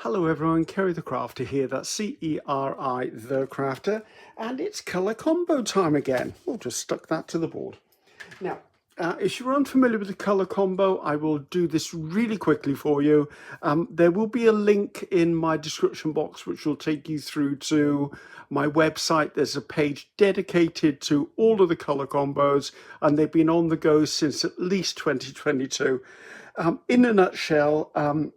Hello everyone, Ceri the Crafter here, that's C-E-R-I the Crafter, and it's colour combo time again. We'll just stuck that to the board. Now, if you're unfamiliar with the colour combo, I will do this really quickly for you. There will be a link in my description box which will take you through to my website. There's a page dedicated to all of the colour combos, and they've been on the go since at least 2022. In a nutshell,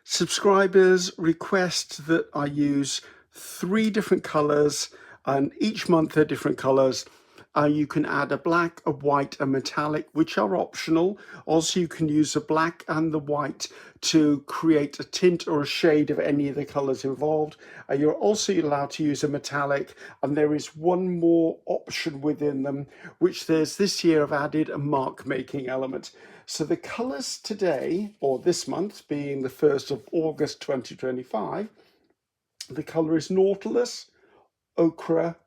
subscribers request that I use 3 different colours, and each month they're different colours. You can add a black, a white, a metallic, which are optional. Also, you can use the black and the white to create a tint or a shade of any of the colours involved. You're also allowed to use a metallic, and there is one more option within them, which there's this year I've added a mark making element. So the colours today, or this month, being the 1st of August 2025, the colour is Nautilus, Ochre,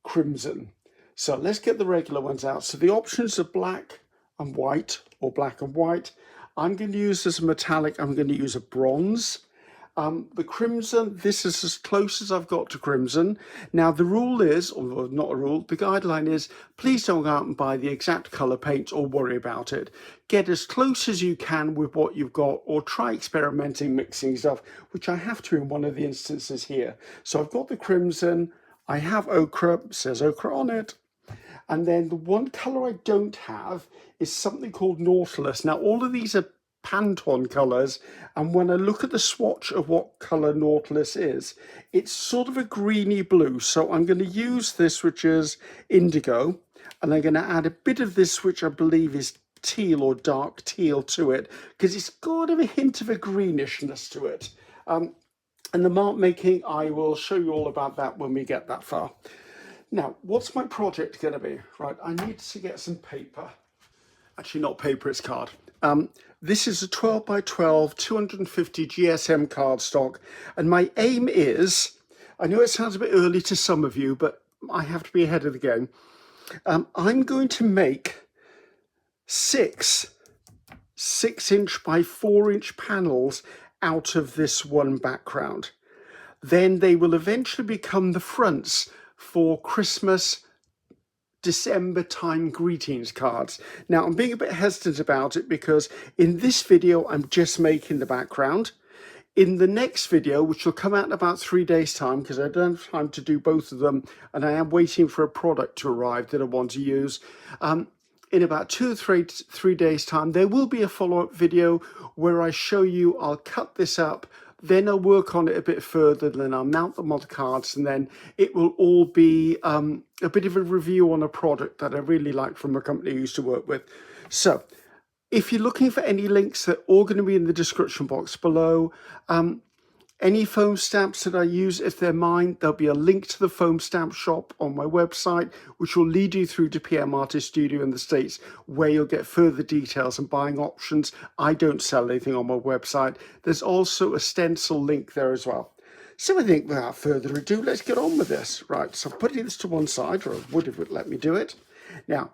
Crimson. So let's get the regular ones out. So the options are black and white, or black and white. I'm going to use as a metallic, I'm going to use a bronze. The crimson, this is as close as I've got to crimson. Now the rule is, or not a rule, the guideline is, please don't go out and buy the exact colour paint or worry about it. Get as close as you can with what you've got, or try experimenting, mixing stuff, which I have to in one of the instances here. So I've got the crimson, I have ochre, says ochre on it. And then the one colour I don't have is something called Nautilus. Now all of these are Pantone colours, and when I look at the swatch of what colour Nautilus is, it's sort of a greeny blue. So I'm going to use this, which is indigo, and I'm going to add a bit of this, which I believe is teal or dark teal, to it, because it's got a hint of a greenishness to it. And the mark making, I will show you all about that when we get that far. Now, what's my project going to be? Right, I need to get some paper. Actually, not paper, it's card. This is a 12 by 12, 250 GSM cardstock, and my aim is, I know it sounds a bit early to some of you, but I have to be ahead of the game. I'm going to make 6 6-inch by 4-inch panels out of this one background. Then they will eventually become the fronts for Christmas, December time greetings cards. Now I'm being a bit hesitant about it because in this video I'm just making the background. In the next video, which will come out in about 3 days time, because I don't have time to do both of them, and I am waiting for a product to arrive that I want to use, in about 2 or 3 days time there will be a follow-up video where I show you, I'll cut this up, then I'll work on it a bit further, then I'll mount them on the cards, and then it will all be a bit of a review on a product that I really like from a company I used to work with. So if you're looking for any links, they're all going to be in the description box below. Any foam stamps that I use, if they're mine, there'll be a link to the foam stamp shop on my website, which will lead you through to PM Artist Studio in the States, where you'll get further details and buying options. I don't sell anything on my website. There's also a stencil link there as well. So I think without further ado, let's get on with this. Right, so I'm putting this to one side, or I would if it would let me do it. Now,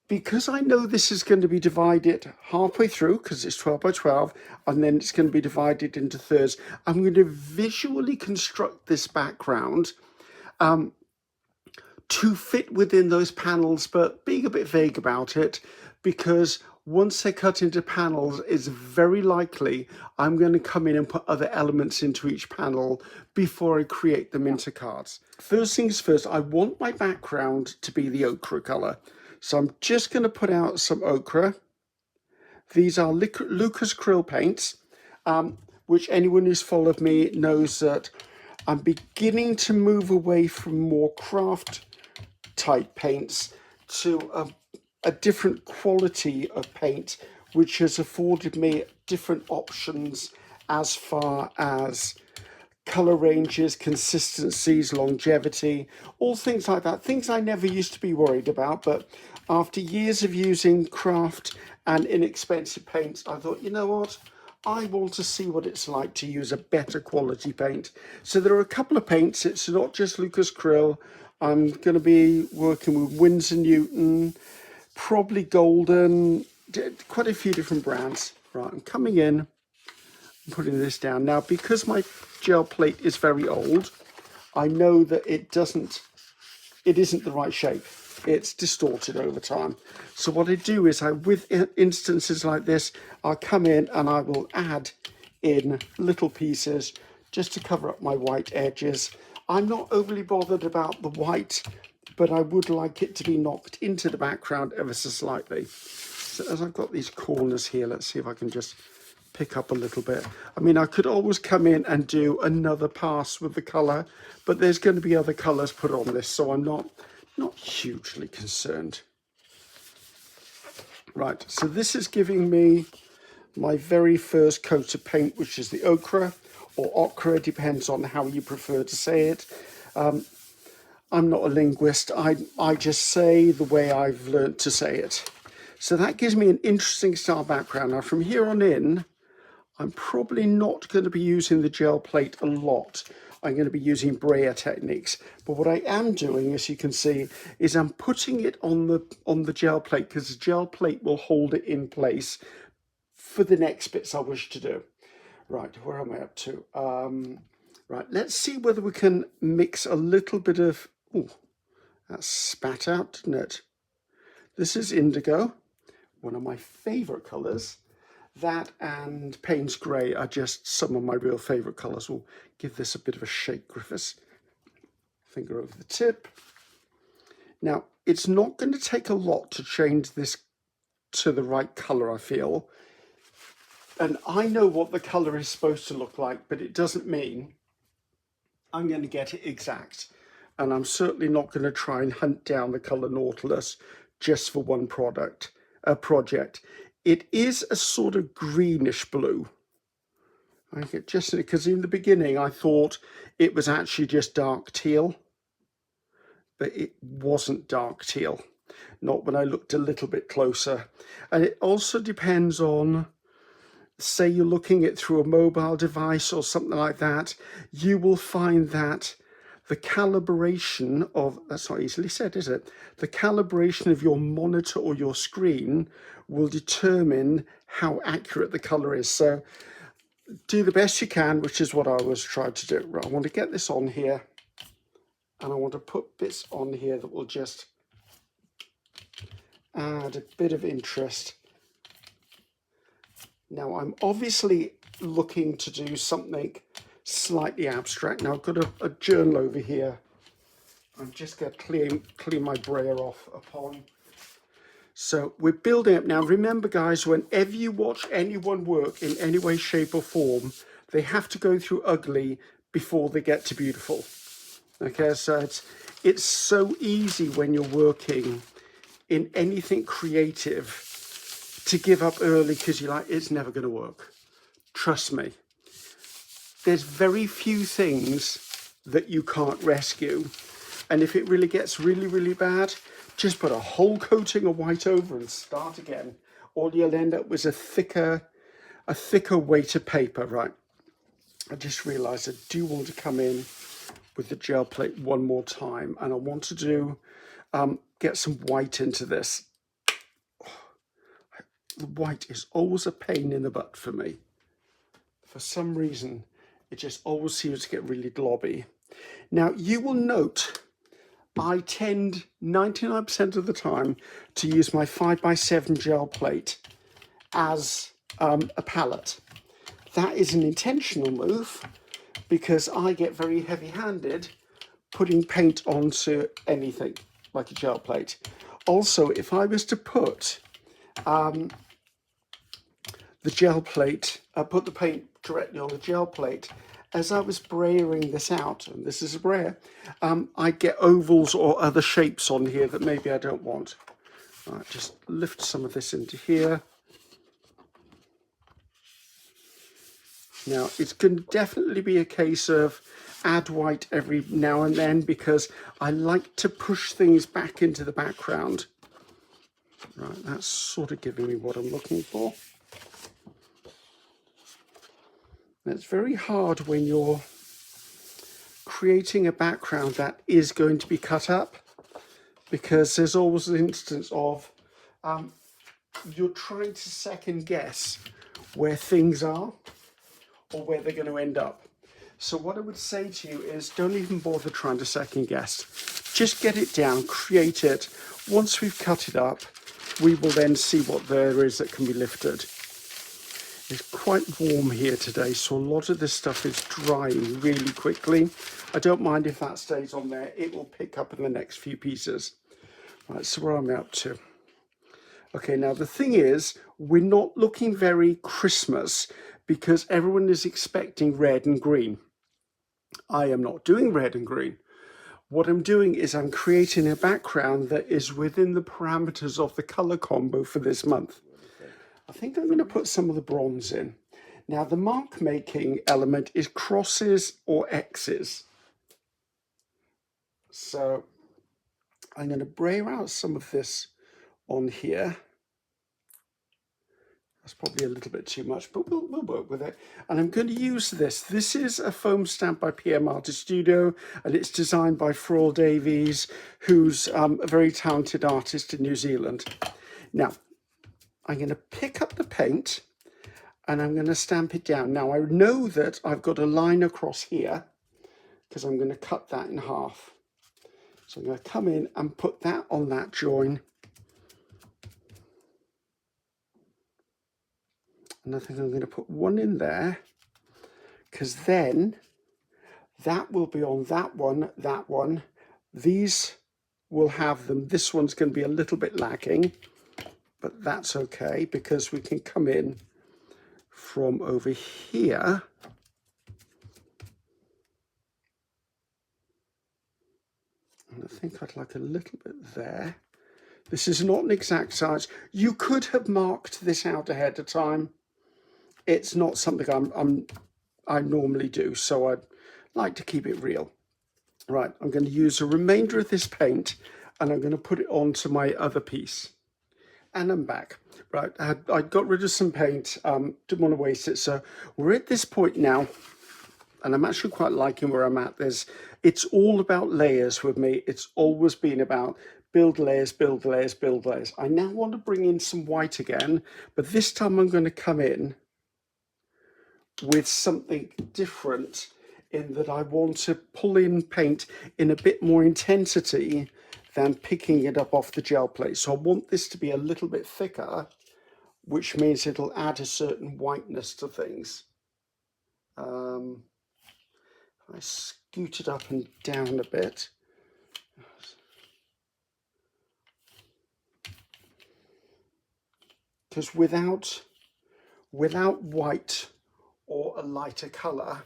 because I know this is going to be divided halfway through, because it's 12 by 12, and then it's going to be divided into thirds, I'm going to visually construct this background to fit within those panels, but being a bit vague about it, because once they're cut into panels, it's very likely I'm going to come in and put other elements into each panel before I create them into cards. First things first, I want my background to be the ochre colour. So I'm just going to put out some ochre. These are Lucas Krill paints, which anyone who's followed me knows that I'm beginning to move away from more craft type paints to a different quality of paint, which has afforded me different options as far as colour ranges, consistencies, longevity, all things like that. Things I never used to be worried about, but after years of using craft and inexpensive paints, I thought, you know what? I want to see what it's like to use a better quality paint. So there are a couple of paints. It's not just Lucas Krill. I'm going to be working with Winsor Newton, probably Golden, quite a few different brands. Right, I'm coming in I'm putting this down. Now, because my gel plate is very old, I know that it isn't the right shape. It's distorted over time. So what I do is with instances like this, I'll come in and I will add in little pieces just to cover up my white edges. I'm not overly bothered about the white, but I would like it to be knocked into the background ever so slightly. So as I've got these corners here, let's see if I can just pick up a little bit. I mean, I could always come in and do another pass with the color, but there's going to be other colors put on this, so I'm not hugely concerned. Right, so this is giving me my very first coat of paint, which is the ochre or ochre, depends on how you prefer to say it. I'm not a linguist, I just say the way I've learnt to say it. So that gives me an interesting style background. Now from here on in, I'm probably not going to be using the gel plate a lot. I'm going to be using brayer techniques. But what I am doing, as you can see, is I'm putting it on the gel plate, because the gel plate will hold it in place for the next bits I wish to do. Right, where am I up to? Right, let's see whether we can mix a little bit of... Oh, that spat out, didn't it? This is indigo, one of my favourite colours. That and Payne's Grey are just some of my real favourite colours. We'll give this a bit of a shake, Griffiths. Finger over the tip. Now, it's not going to take a lot to change this to the right colour, I feel. And I know what the colour is supposed to look like, but it doesn't mean I'm going to get it exact. And I'm certainly not going to try and hunt down the colour Nautilus just for one project. It is a sort of greenish blue. I get just because in the beginning I thought it was actually just dark teal, but it wasn't dark teal. Not when I looked a little bit closer. And it also depends on, say you're looking at through a mobile device or something like that, you will find that the calibration of, that's not easily said, is it? The calibration of your monitor or your screen will determine how accurate the color is. So do the best you can, which is what I always try to do. Right, I want to get this on here, and I want to put bits on here that will just add a bit of interest. Now I'm obviously looking to do something slightly abstract. Now I've got a journal over here. I'm just going to clean my brayer off upon. So we're building up now. Remember guys, whenever you watch anyone work in any way, shape or form, they have to go through ugly before they get to beautiful. Okay, so it's so easy when you're working in anything creative to give up early because you're like, it's never going to work. Trust me. There's very few things that you can't rescue. And if it really gets really, really bad, just put a whole coating of white over and start again. All you'll end up with a thicker weight of paper, right? I just realized I do want to come in with the gel plate one more time. And I want to do, get some white into this. The white is always a pain in the butt for me. For some reason, it just always seems to get really globby. Now, you will note I tend 99% of the time to use my 5x7 gel plate as a palette. That is an intentional move because I get very heavy-handed putting paint onto anything like a gel plate. Also, if I was to put the gel plate, put the paint directly on the gel plate, as I was brayering this out, and this is a brayer, I'd get ovals or other shapes on here that maybe I don't want. Right, just lift some of this into here. Now, it's going to definitely be a case of add white every now and then because I like to push things back into the background. Right, that's sort of giving me what I'm looking for. It's very hard when you're creating a background that is going to be cut up because there's always an instance of you're trying to second guess where things are or where they're going to end up. So what I would say to you is don't even bother trying to second guess. Just get it down, create it. Once we've cut it up, we will then see what there is that can be lifted. It's quite warm here today, so a lot of this stuff is drying really quickly. I don't mind if that stays on there. It will pick up in the next few pieces. Right, so where am I up to? Okay, now the thing is, we're not looking very Christmas because everyone is expecting red and green. I am not doing red and green. What I'm doing is I'm creating a background that is within the parameters of the color combo for this month. I think I'm going to put some of the bronze in. Now the mark making element is crosses or X's. So I'm going to brayer out some of this on here. That's probably a little bit too much, but we'll work with it. And I'm going to use this. This is a foam stamp by PM Artist Studio, and it's designed by Froyle Davies, who's a very talented artist in New Zealand. Now, I'm going to pick up the paint, and I'm going to stamp it down. Now, I know that I've got a line across here, because I'm going to cut that in half. So I'm going to come in and put that on that join. And I think I'm going to put one in there, because then that will be on that one, that one. These will have them. This one's going to be a little bit lacking, but that's okay because we can come in from over here. And I think I'd like a little bit there. This is not an exact size. You could have marked this out ahead of time. It's not something I normally do, so I'd like to keep it real. Right, I'm going to use the remainder of this paint and I'm going to put it onto my other piece. And I'm back. Right, I got rid of some paint, didn't want to waste it. So we're at this point now, and I'm actually quite liking where I'm at. It's all about layers with me. It's always been about build layers, build layers, build layers. I now want to bring in some white again, but this time I'm going to come in with something different in that I want to pull in paint in a bit more intensity than picking it up off the gel plate. So I want this to be a little bit thicker, which means it'll add a certain whiteness to things. I scoot it up and down a bit. Because without white or a lighter colour,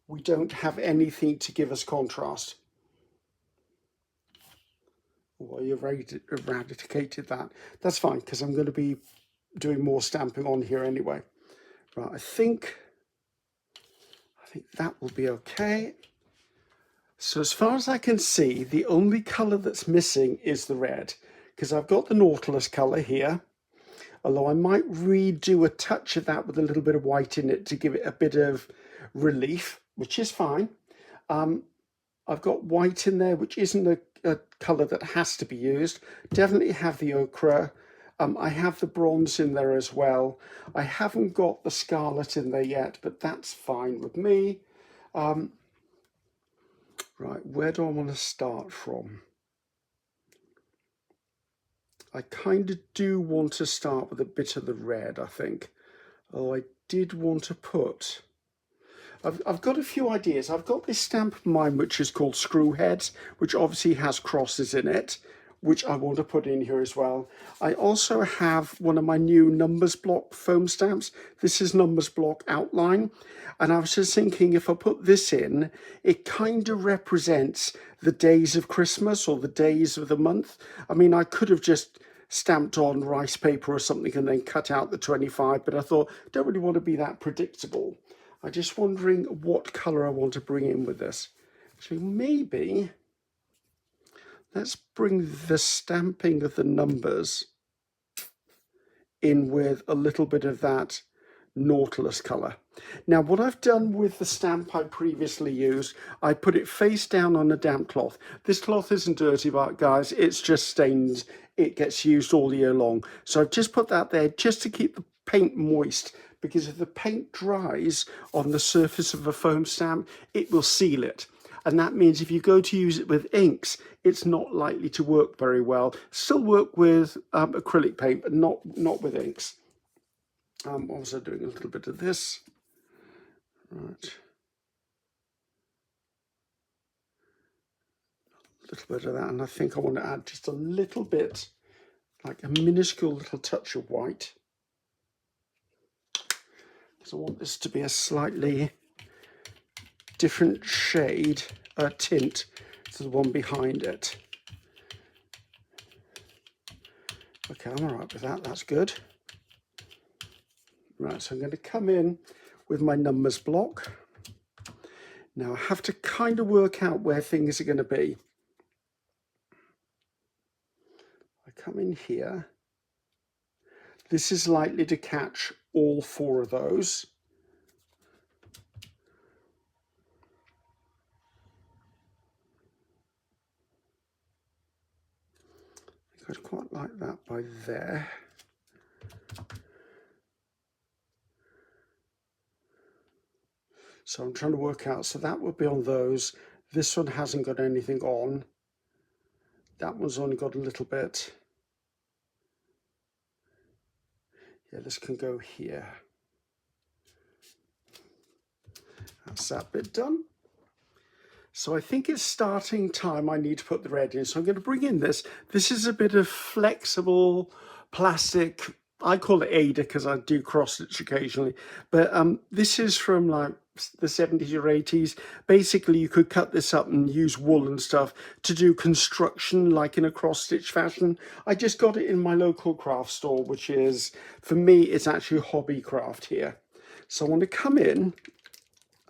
we don't have anything to give us contrast. Well, you've eradicated that. That's fine, because I'm going to be doing more stamping on here anyway. Right, I think that will be okay. So as far as I can see, the only colour that's missing is the red, because I've got the Nautilus colour here. Although I might redo a touch of that with a little bit of white in it to give it a bit of relief, which is fine. I've got white in there, which isn't a colour that has to be used. Definitely have the ochre. I have the bronze in there as well. I haven't got the scarlet in there yet, but that's fine with me. Right, where do I want to start from? I kind of do want to start with a bit of the red, I think. Oh, I did want to put... I've got a few ideas. I've got this stamp of mine which is called Screw Heads, which obviously has crosses in it, which I want to put in here as well. I also have one of my new numbers block foam stamps. This is numbers block outline. And I was just thinking, if I put this in, it kind of represents the days of Christmas or the days of the month. I mean, I could have just stamped on rice paper or something and then cut out the 25, but I thought, I don't really want to be that predictable. I'm just wondering what colour I want to bring in with this. So maybe let's bring the stamping of the numbers in with a little bit of that Nautilus colour. Now what I've done with the stamp I previously used, I put it face down on a damp cloth. This cloth isn't dirty, but guys, it's just stained. It gets used all year long. So I've just put that there just to keep the paint moist because if the paint dries on the surface of a foam stamp, it will seal it. And that means if you go to use it with inks, it's not likely to work very well. Still work with acrylic paint, but not with inks. I'm also doing a little bit of this. Right. A little bit of that, and I think I want to add just a little bit, like a minuscule little touch of white. Because I want this to be a slightly different shade, tint to the one behind it. Okay, I'm all right with that, that's good. Right, so I'm going to come in with my numbers block. Now I have to kind of work out where things are going to be. I come in here. This is likely to catch all 4 of those. I'd quite like that by there. So I'm trying to work out, so that would be on those. This one hasn't got anything on. That one's only got a little bit. Yeah, this can go here. That's that bit done. So I think it's starting time I need to put the red in. So I'm going to bring in this. This is a bit of flexible plastic. I call it Ada because I do cross stitch occasionally. But this is from like the 70s or 80s. Basically, you could cut this up and use wool and stuff to do construction like in a cross stitch fashion. I just got it in my local craft store, which is, for me, it's actually hobby craft here. So I want to come in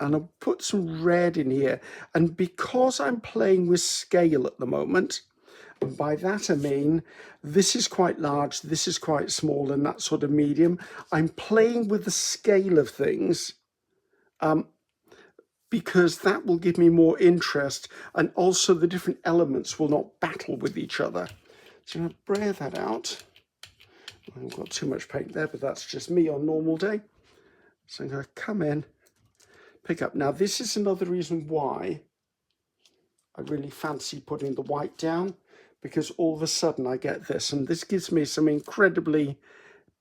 and I'll put some red in here. And because I'm playing with scale at the moment, and by that I mean this is quite large, this is quite small, and that sort of medium, I'm playing with the scale of things because that will give me more interest, and also the different elements will not battle with each other. So I'm going to brayer that out. I haven't got too much paint there, but that's just me on normal day. So I'm going to come in, pick up. Now this is another reason why I really fancy putting the white down, because all of a sudden I get this, and this gives me some incredibly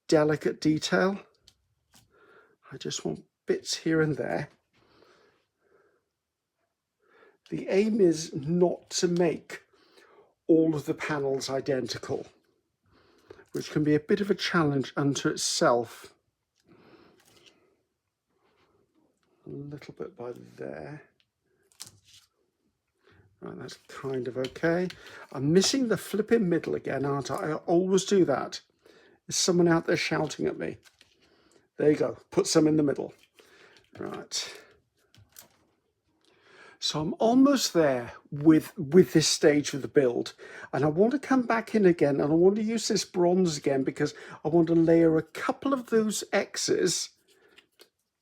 delicate detail. I just want bits here and there. The aim is not to make all of the panels identical, which can be a bit of a challenge unto itself. A little bit by there. Right, that's kind of okay. I'm missing the flipping middle again, aren't I? I always do that. There's someone out there shouting at me. There you go, put some in the middle. Right. So I'm almost there with this stage of the build, and I want to come back in again, and I want to use this bronze again because I want to layer a couple of those X's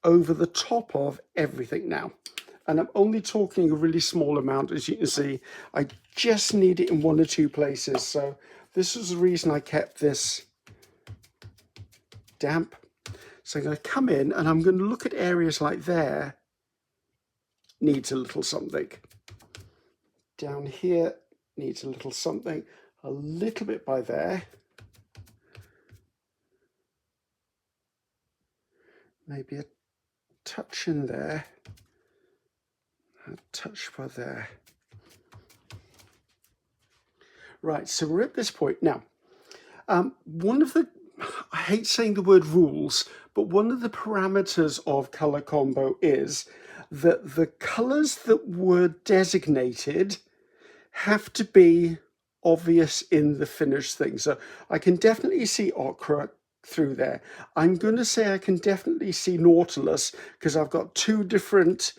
over the top of everything now. And I'm only talking a really small amount, as you can see. I just need it in 1 or 2 places. So this is the reason I kept this damp. So I'm going to come in and I'm going to look at areas like there. Needs a little something. Down here needs a little something. A little bit by there. Maybe a touch in there. A touch by there. Right, so we're at this point now. One of the, I hate saying the word rules, but one of the parameters of color combo is that the colors that were designated have to be obvious in the finished thing. So I can definitely see ochre through there. I'm going to say I can definitely see Nautilus because I've got 2 different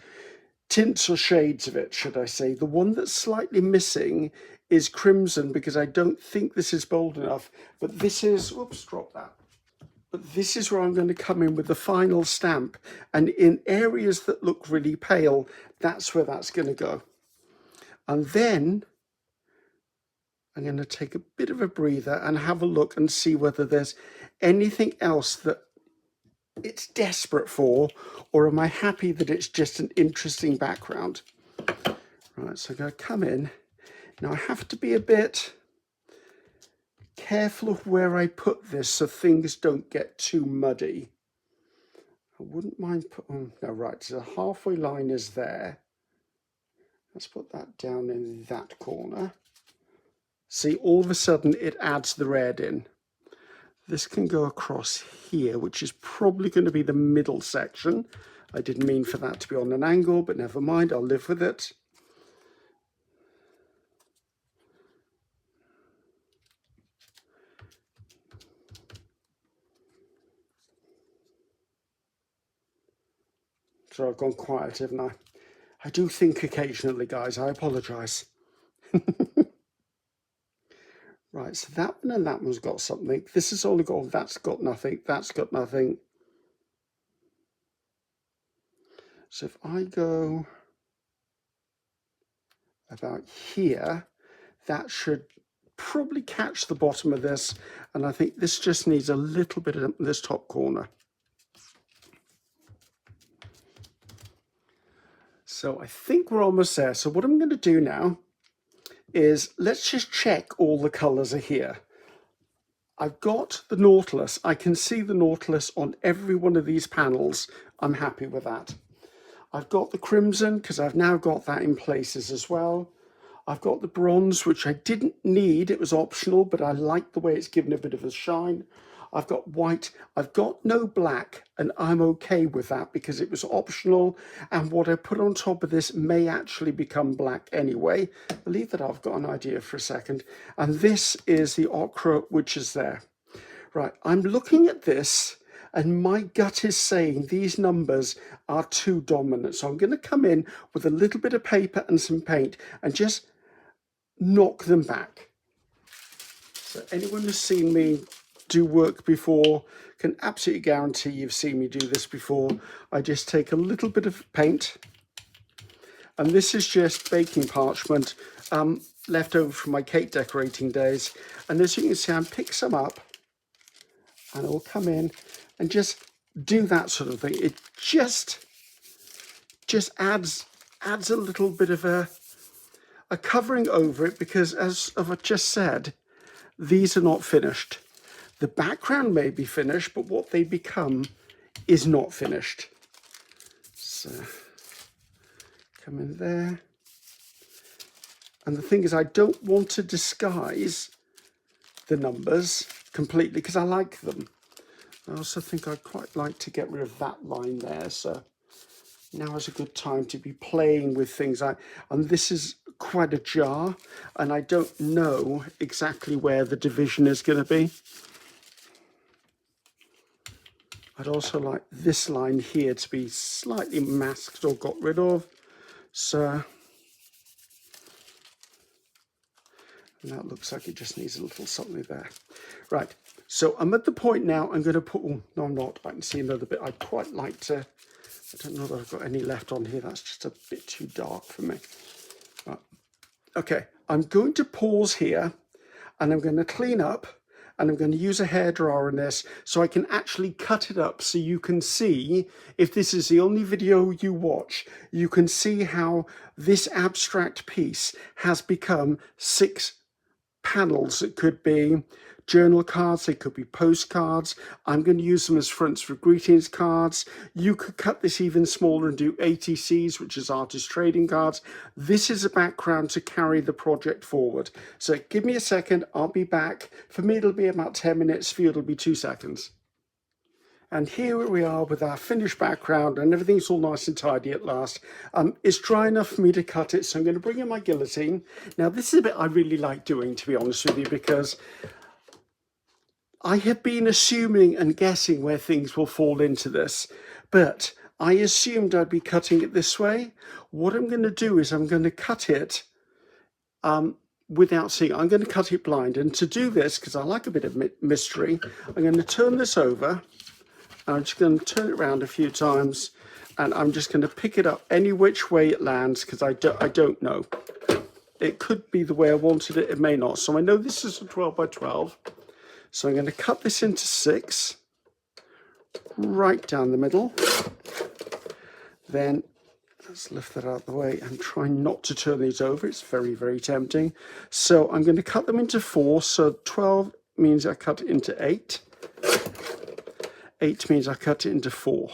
tints or shades of it, should I say. The one that's slightly missing is crimson because I don't think this is bold enough, but this is, whoops, drop that. But this is where I'm going to come in with the final stamp, and in areas that look really pale, that's where that's going to go. And then I'm going to take a bit of a breather and have a look and see whether there's anything else that it's desperate for, or am I happy that it's just an interesting background? Right, so I'm going to come in. Now I have to be a bit careful of where I put this so things don't get too muddy. I wouldn't mind putting, no, right, so the halfway line is there. Let's put that down in that corner. See, all of a sudden it adds the red in. This can go across here, which is probably going to be the middle section. I didn't mean for that to be on an angle, but never mind, I'll live with it. So I've gone quiet, haven't I? I do think occasionally, guys, I apologise. Right, so that one and that one's got something. This has only got, that's got nothing, that's got nothing. So if I go about here, that should probably catch the bottom of this. And I think this just needs a little bit of this top corner. So I think we're almost there. So what I'm going to do now is let's just check all the colors are here. I've got the Nautilus. I can see the Nautilus on every one of these panels. I'm happy with that. I've got the crimson because I've now got that in places as well. I've got the bronze, which I didn't need. It was optional, but I like the way it's given a bit of a shine. I've got white. I've got no black, and I'm okay with that because it was optional. And what I put on top of this may actually become black anyway. Believe that I've got an idea for a second. And this is the ochre, which is there. Right, I'm looking at this, and my gut is saying these numbers are too dominant. So I'm going to come in with a little bit of paper and some paint and just knock them back. So anyone who's seen me do work before can absolutely guarantee you've seen me do this before. I just take a little bit of paint, and this is just baking parchment left over from my cake decorating days. And as you can see, I pick some up and I'll come in and just do that sort of thing. It just adds a little bit of a covering over it, because as I've just said, these are not finished. The background may be finished, but what they become is not finished. So come in there. And the thing is, I don't want to disguise the numbers completely because I like them. I also think I'd quite like to get rid of that line there. So now is a good time to be playing with things. And this is quite a jar, and I don't know exactly where the division is going to be. I'd also like this line here to be slightly masked or got rid of. So, and that looks like it just needs a little something there. Right, so I'm at the point now I'm going to put, oh, no I'm not, I can see another bit. I'd quite like to, I don't know that I've got any left on here. That's just a bit too dark for me. Right. Okay, I'm going to pause here and I'm going to clean up, and I'm going to use a hairdryer in this so I can actually cut it up so you can see, if this is the only video you watch, you can see how this abstract piece has become 6 panels. It could be journal cards, they could be postcards. I'm going to use them as fronts for greetings cards. You could cut this even smaller and do ATCs, which is artist trading cards. This is a background to carry the project forward. So give me a second, I'll be back. For me it'll be about 10 minutes, for you it'll be 2 seconds. And here we are with our finished background, and everything's all nice and tidy at last. It's dry enough for me to cut it, so I'm going to bring in my guillotine. Now this is a bit I really like doing, to be honest with you, because I have been assuming and guessing where things will fall into this, but I assumed I'd be cutting it this way. What I'm going to do is I'm going to cut it without seeing. I'm going to cut it blind, and to do this, because I like a bit of mystery, I'm going to turn this over. I'm just going to turn it around a few times, and I'm just going to pick it up any which way it lands, because I don't know. It could be the way I wanted it, it may not. So I know this is a 12 by 12. So I'm going to cut this into 6, right down the middle. Then let's lift that out of the way and try not to turn these over. It's very, very tempting. So I'm going to cut them into 4. So 12 means I cut it into 8. 8 means I cut it into 4.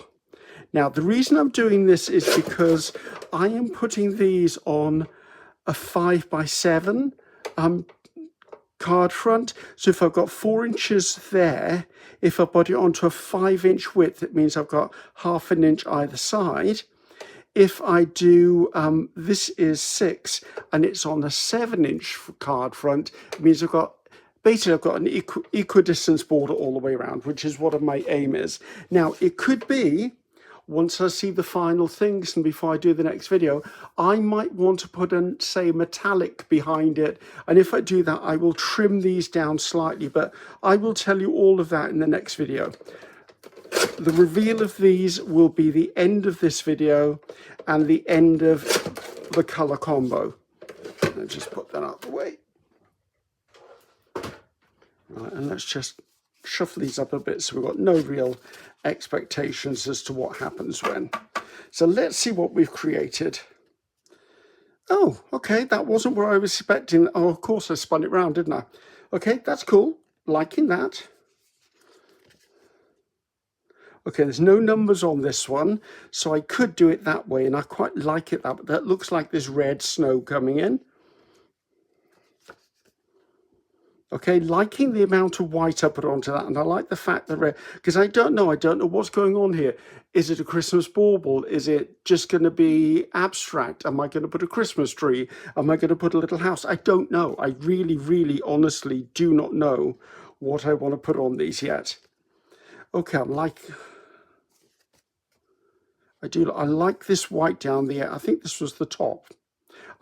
Now, the reason I'm doing this is because I am putting these on a 5x7 card front. So if I've got 4 inches there, if I put it onto a 5-inch width, it means I've got ½ an inch either side. If I do, this is 6 and it's on a 7-inch card front, it means basically I've got an equidistance border all the way around, which is what my aim is. Now, it could be, once I see the final things and before I do the next video, I might want to put in, say, metallic behind it. And if I do that, I will trim these down slightly, but I will tell you all of that in the next video. The reveal of these will be the end of this video and the end of the color combo. Let's just put that out of the way. Right, and let's just shuffle these up a bit so we've got no real expectations as to what happens when. So let's see what we've created. Oh, okay, that wasn't what I was expecting. Oh, of course I spun it round, didn't I? Okay, that's cool. Liking that. Okay, there's no numbers on this one, so I could do it that way, and I quite like it that, that looks like there's red snow coming in. Okay, liking the amount of white I put onto that, and I like the fact that red, because I don't know what's going on here. Is it a Christmas bauble? Is it just going to be abstract? Am I going to put a Christmas tree? Am I going to put a little house? I don't know. I really, really, honestly do not know what I want to put on these yet. Okay, I like this white down there. I think this was the top.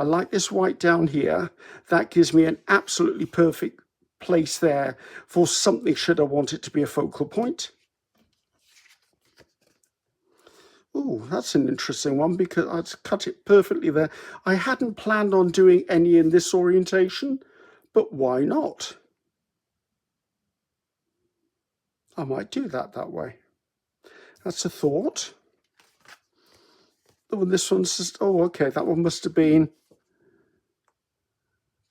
I like this white down here. That gives me an absolutely perfect place there for something should I want it to be a focal point. Oh, that's an interesting one because I'd cut it perfectly there. I hadn't planned on doing any in this orientation, but why not? I might do that way. That's a thought. Oh, this one's just, oh, okay, that one must have been,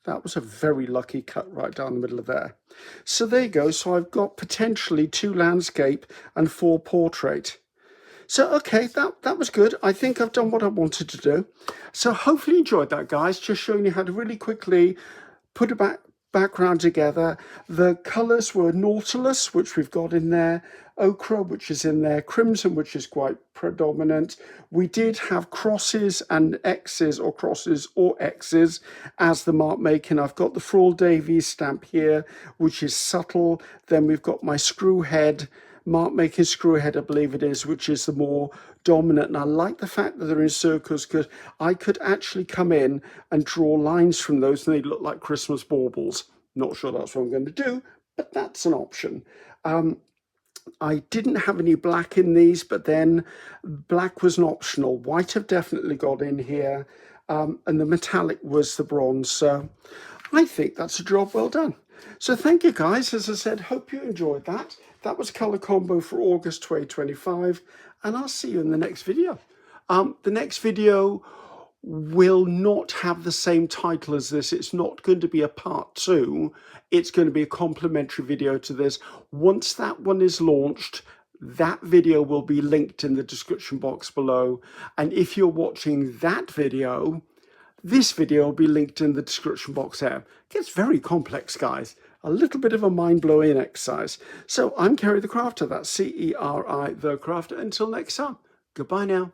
that was a very lucky cut right down the middle of there. So there you go. So I've got potentially 2 landscape and 4 portrait. So, okay, that was good. I think I've done what I wanted to do. So hopefully you enjoyed that, guys. Just showing you how to really quickly put a background together. The colours were Nautilus, which we've got in there, Ochre, which is in there, Crimson, which is quite predominant. We did have crosses and X's, or crosses or X's as the mark making. I've got the Frawl Davies stamp here, which is subtle. Then we've got my screw head, mark making screw head, I believe it is, which is the more dominant. And I like the fact that they're in circles because I could actually come in and draw lines from those and they look like Christmas baubles. Not sure that's what I'm going to do, but that's an option. I didn't have any black in these, but then black was an optional. White I've definitely got in here, and the metallic was the bronze. So I think that's a job well done. So thank you, guys. As I said, hope you enjoyed that. That was Colour Combo for August 2025, and I'll see you in the next video. The next video will not have the same title as this. It's not going to be a part 2. It's going to be a complementary video to this. Once that one is launched, that video will be linked in the description box below. And if you're watching that video, this video will be linked in the description box there. It gets very complex, guys. A little bit of a mind-blowing exercise. So I'm Ceri the Crafter. That's C-E-R-I the Crafter. Until next time, goodbye now.